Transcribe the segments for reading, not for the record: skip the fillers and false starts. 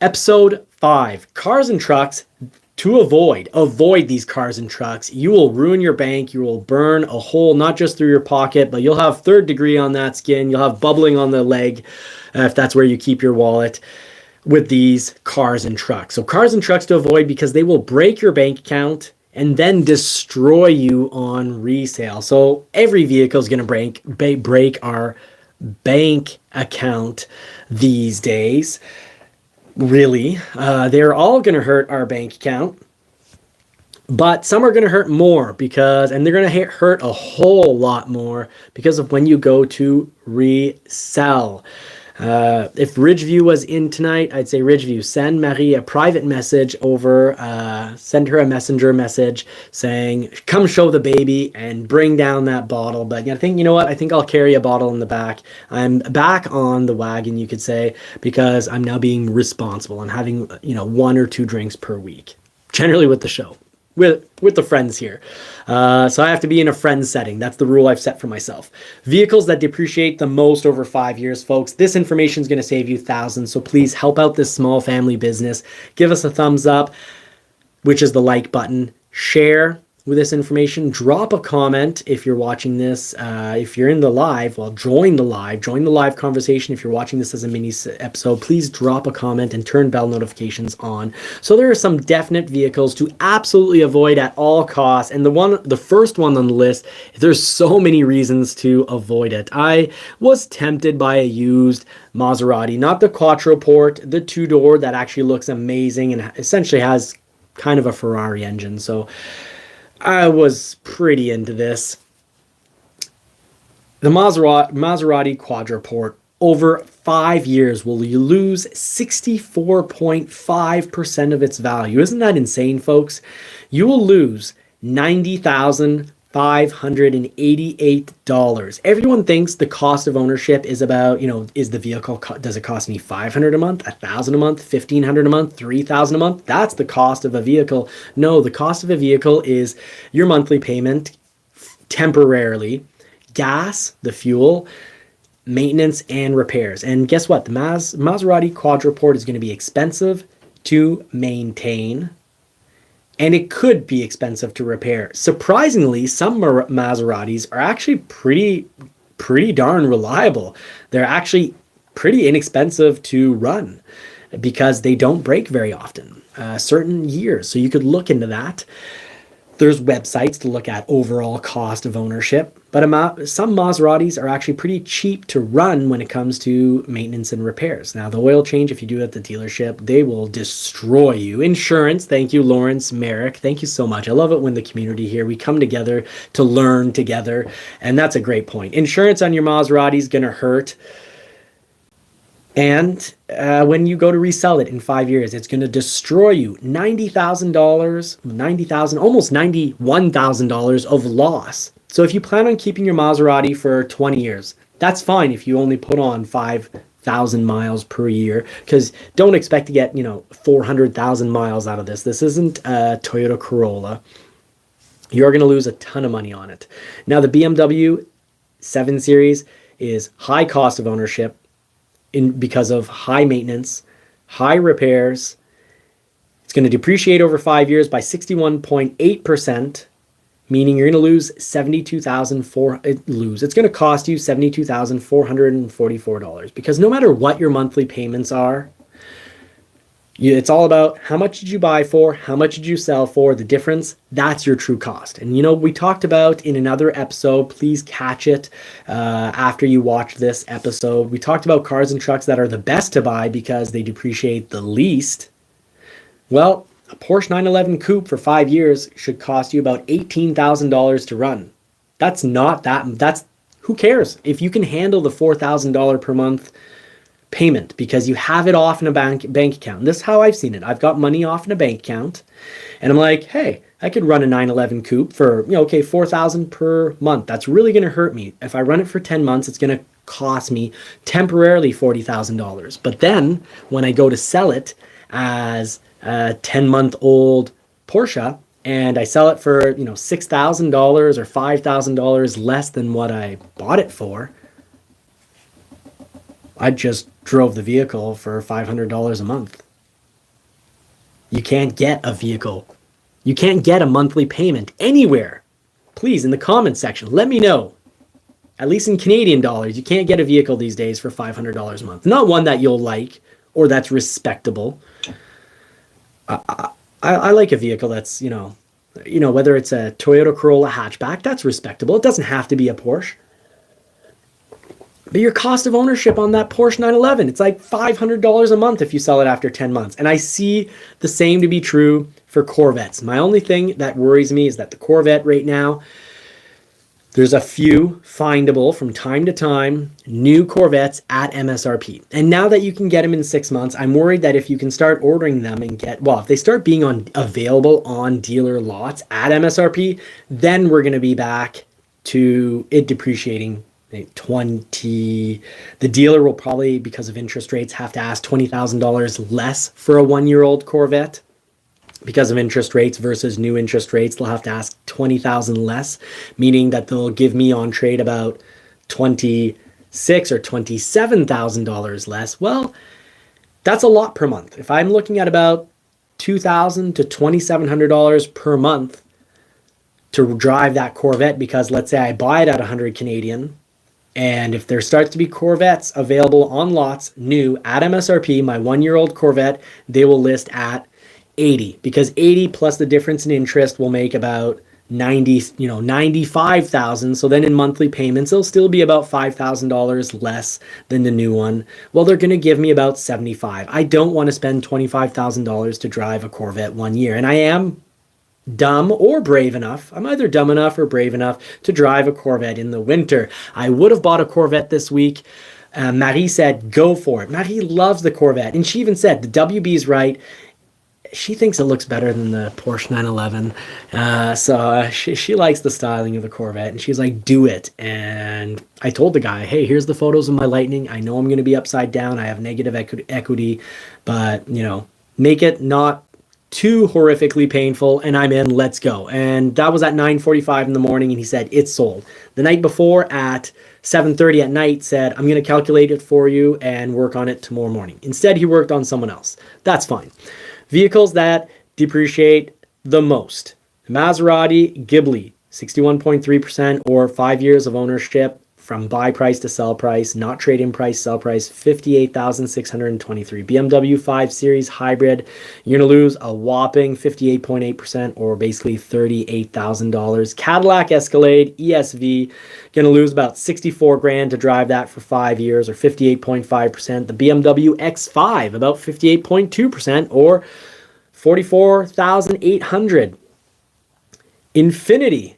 Episode 5, cars and trucks to avoid these cars and trucks. You will ruin your bank. You will burn a hole, not just through your pocket, but you'll have third degree on that skin. You'll have bubbling on the leg if that's where you keep your wallet with these cars and trucks. So cars and trucks to avoid because they will break your bank account and then destroy you on resale. So every vehicle is going to break our bank account these days. Really, they're all going to hurt our bank account, but some are going to hurt more and they're going to hurt a whole lot more because of when you go to resell. If Ridgeview was in tonight, I'd say Ridgeview, send Marie a private message over, send her a messenger message saying, come show the baby and bring down that bottle. But I think, you know what? I think I'll carry a bottle in the back. I'm back on the wagon, you could say, because I'm now being responsible. I'm having, 1 or 2 drinks per week, generally with the show. With the friends here. So I have to be in a friend setting. That's the rule I've set for myself. Vehicles that depreciate the most over 5 years, folks. This information is going to save you thousands. So please help out this small family business. Give us a thumbs up, which is the like button. Share with this information. Drop a comment if you're watching this. If you're in the live, well, join the live conversation. If you're watching this as a mini episode, please drop a comment and turn bell notifications on. So there are some definite vehicles to absolutely avoid at all costs. And the first one on the list, there's so many reasons to avoid it. I was tempted by a used Maserati, not the Quattroporte, the 2-door that actually looks amazing and essentially has kind of a Ferrari engine. So I was pretty into this. The Maserati Quattroporte, over 5 years, will you lose 64.5% of its value. Isn't that insane, folks? You will lose $90,588. Everyone thinks the cost of ownership is about, is the vehicle, does it cost me $500 a month, $1,000 a month, $1,500 a month, $3,000 a month? That's the cost of a vehicle. No, the cost of a vehicle is your monthly payment temporarily, gas, the fuel, maintenance, and repairs. And guess what? The Maserati Quattroporte is going to be expensive to maintain, and it could be expensive to repair. Surprisingly, some Maseratis are actually pretty darn reliable. They're actually pretty inexpensive to run because they don't break very often, certain years. So you could look into that. There's websites to look at overall cost of ownership, but some Maseratis are actually pretty cheap to run when it comes to maintenance and repairs. Now, the oil change, if you do it at the dealership, they will destroy you. Insurance, thank you, Lawrence Merrick. Thank you so much. I love it when the community here, we come together to learn together, and that's a great point. Insurance on your Maserati is going to hurt. And when you go to resell it in 5 years, it's going to destroy you. $90,000, almost $91,000 of loss. So if you plan on keeping your Maserati for 20 years, that's fine if you only put on 5,000 miles per year, because don't expect to get, 400,000 miles out of this. This isn't a Toyota Corolla. You're going to lose a ton of money on it. Now, the BMW 7 Series is high cost of ownership, because of high maintenance, high repairs. It's going to depreciate over 5 years by 61.8%, meaning you're going to lose It's going to cost you $72,444, because no matter what your monthly payments are, it's all about how much did you buy for, how much did you sell for, the difference, that's your true cost. And we talked about in another episode, please catch it after you watch this episode. We talked about cars and trucks that are the best to buy because they depreciate the least. Well, a Porsche 911 Coupe for 5 years should cost you about $18,000 to run. Who cares? If you can handle the $4,000 per month payment because you have it off in a bank account. This is how I've seen it. I've got money off in a bank account, and I'm like, hey, I could run a 911 Coupe for, $4,000 per month. That's really going to hurt me. If I run it for 10 months, it's going to cost me temporarily $40,000. But then when I go to sell it as a 10-month-old Porsche, and I sell it for, $6,000 or $5,000 less than what I bought it for, I just drove the vehicle for $500 a month. You can't get a vehicle. You can't get a monthly payment anywhere. Please, in the comments section, let me know. At least in Canadian dollars, you can't get a vehicle these days for $500 a month. Not one that you'll like or that's respectable. I like a vehicle that's, whether it's a Toyota Corolla hatchback, that's respectable. It doesn't have to be a Porsche. But your cost of ownership on that Porsche 911, it's like $500 a month if you sell it after 10 months. And I see the same to be true for Corvettes. My only thing that worries me is that the Corvette right now, there's a few findable from time to time new Corvettes at MSRP. And now that you can get them in 6 months, I'm worried that if you can start ordering them and if they start being available on dealer lots at MSRP, then we're going to be back to it depreciating 20. The dealer will probably, because of interest rates, have to ask $20,000 less for a 1-year-old Corvette. Because of interest rates versus new interest rates, they'll have to ask $20,000 less, meaning that they'll give me on trade about $26,000 or $27,000 less. Well, that's a lot per month. If I'm looking at about $2,000 to $2,700 per month to drive that Corvette, because let's say I buy it at 100 Canadian, and if there starts to be Corvettes available on lots new at MSRP, my 1-year-old Corvette, they will list at 80, because 80 plus the difference in interest will make about 95,000. So then in monthly payments, it'll still be about $5,000 less than the new one. Well, they're going to give me about 75. I don't want to spend $25,000 to drive a Corvette 1 year. And I am dumb or brave enough. I'm either dumb enough or brave enough to drive a Corvette in the winter. I would have bought a Corvette this week. Marie said, go for it. Marie loves the Corvette. And she even said, the WB's right. She thinks it looks better than the Porsche 911. She likes the styling of the Corvette, and she's like, do it. And I told the guy, hey, here's the photos of my Lightning. I know I'm going to be upside down. I have negative equity, but, make it not too horrifically painful, and I'm in. Let's go. And that was at 9:45 in the morning, and he said, it's sold. The night before at 7:30 at night said, I'm going to calculate it for you and work on it tomorrow morning. Instead, he worked on someone else. That's fine. Vehicles that depreciate the most. Maserati Ghibli, 61.3% or 5 years of ownership from buy price to sell price, not trade-in price, sell price, 58,623. BMW 5 Series Hybrid, you're going to lose a whopping 58.8% or basically $38,000. Cadillac Escalade ESV, going to lose about 64 grand to drive that for 5 years or 58.5%. The BMW X5, about 58.2% or 44,800. Infinity.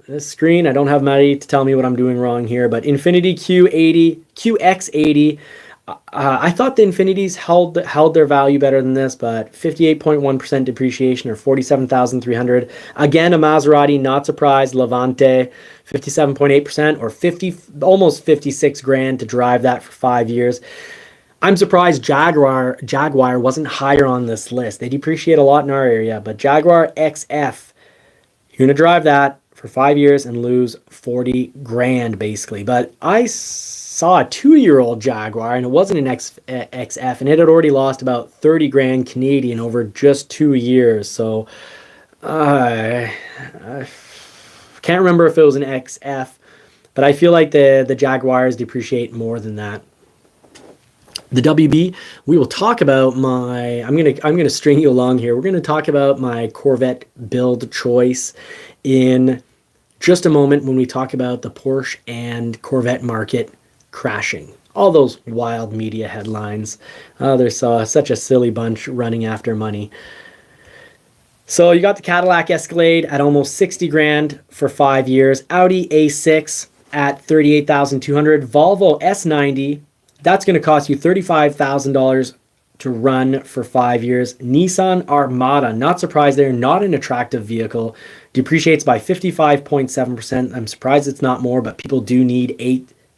This screen, I don't have Maddie to tell me what I'm doing wrong here, but Infinity QX80. I thought the Infinities held their value better than this, but 58.1% depreciation or 47,300. Again, a Maserati, not surprised. Levante, 57.8% or almost 56 grand to drive that for 5 years. I'm surprised Jaguar wasn't higher on this list. They depreciate a lot in our area, but Jaguar XF, you're going to drive that for 5 years and lose 40 grand basically. But I saw a 2-year-old Jaguar and it wasn't an XF and it had already lost about 30 grand Canadian over just 2 years. So I can't remember if it was an XF, but I feel like the Jaguars depreciate more than that. The WB, we will talk about I'm gonna string you along here. We're gonna talk about my Corvette build choice in just a moment when we talk about the Porsche and Corvette market crashing. All those wild media headlines. There's such a silly bunch running after money. So you got the Cadillac Escalade at almost 60 grand for 5 years. Audi A6 at 38,200. Volvo S90, that's going to cost you $35,000 to run for 5 years. Nissan Armada, not surprised they're not an attractive vehicle. Depreciates by 55.7%. I'm surprised it's not more, but people do need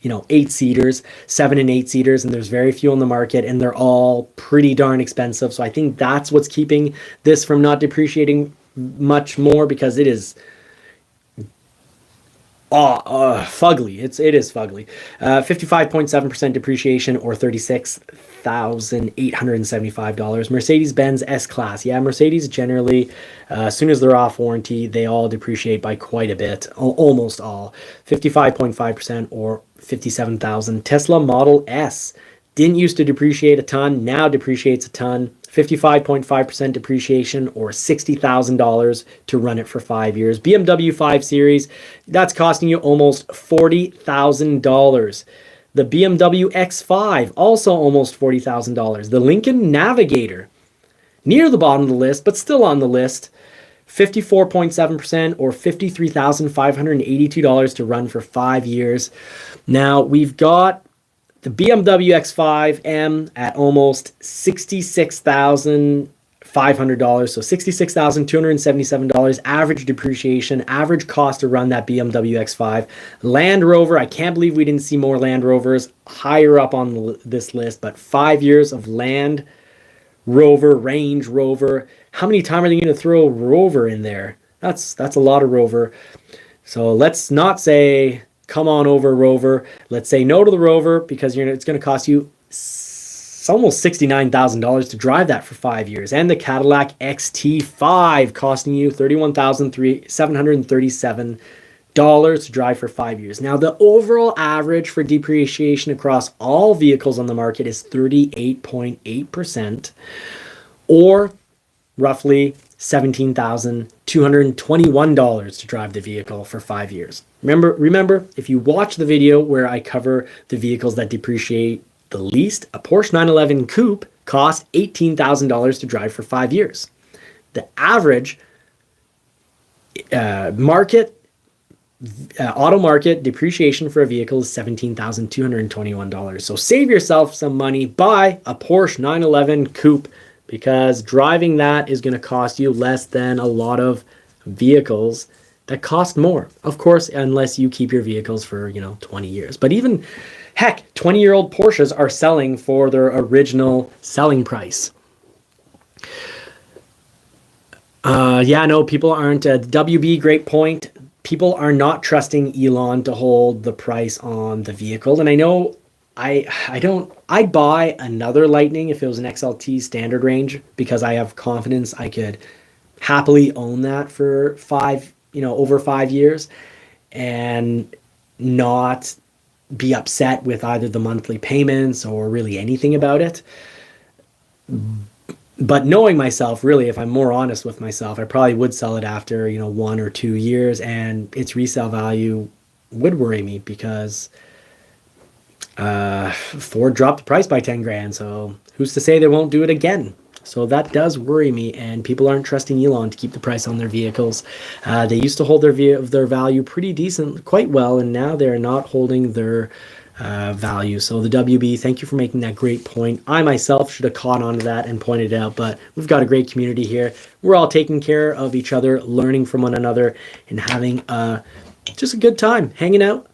8-seaters, 7 and 8-seaters, and there's very few on the market, and they're all pretty darn expensive. So I think that's what's keeping this from not depreciating much more, because it is fugly. It is fugly. 55.7% depreciation or $36,000. $38,875. Mercedes-Benz S-Class. Yeah, Mercedes generally, as soon as they're off warranty, they all depreciate by quite a bit, almost all. 55.5% or 57,000. Tesla Model S. Didn't used to depreciate a ton, now depreciates a ton. 55.5% depreciation or $60,000 to run it for 5 years. BMW 5 Series, that's costing you almost $40,000. The BMW X5, also almost $40,000. The Lincoln Navigator, near the bottom of the list, but still on the list, 54.7% or $53,582 to run for 5 years. Now, we've got the BMW X5M at almost $66,500, so $66,277 average depreciation, average cost to run that BMW X5. Land Rover, I can't believe we didn't see more Land Rovers higher up on this list, but 5 years of Land Rover, Range Rover. How many times are they going to throw Rover in there? That's a lot of Rover. So let's not say come on over Rover. Let's say no to the Rover because it's going to cost you almost $69,000 to drive that for 5 years. And the Cadillac XT5 costing you $31,737 to drive for 5 years. Now, the overall average for depreciation across all vehicles on the market is 38.8%, or roughly $17,221 to drive the vehicle for 5 years. Remember, if you watch the video where I cover the vehicles that depreciate the least, a Porsche 911 Coupe costs $18,000 to drive for 5 years. The average auto market depreciation for a vehicle is $17,221. So save yourself some money, buy a Porsche 911 Coupe, because driving that is going to cost you less than a lot of vehicles that cost more. Of course, unless you keep your vehicles for, 20 years. But even, heck, 20-year-old Porsches are selling for their original selling price. People aren't. WB, great point. People are not trusting Elon to hold the price on the vehicle. And I know I'd buy another Lightning if it was an XLT standard range, because I have confidence I could happily own that for over 5 years and not be upset with either the monthly payments or really anything about it. But knowing myself, really, if I'm more honest with myself, I probably would sell it after, 1 or 2 years, and its resale value would worry me because Ford dropped the price by 10 grand. So who's to say they won't do it again? So that does worry me, and people aren't trusting Elon to keep the price on their vehicles. They used to hold their value pretty decent, quite well, and now they're not holding their value. So the WB, thank you for making that great point. I myself should have caught on to that and pointed it out, but we've got a great community here. We're all taking care of each other, learning from one another, and having just a good time hanging out,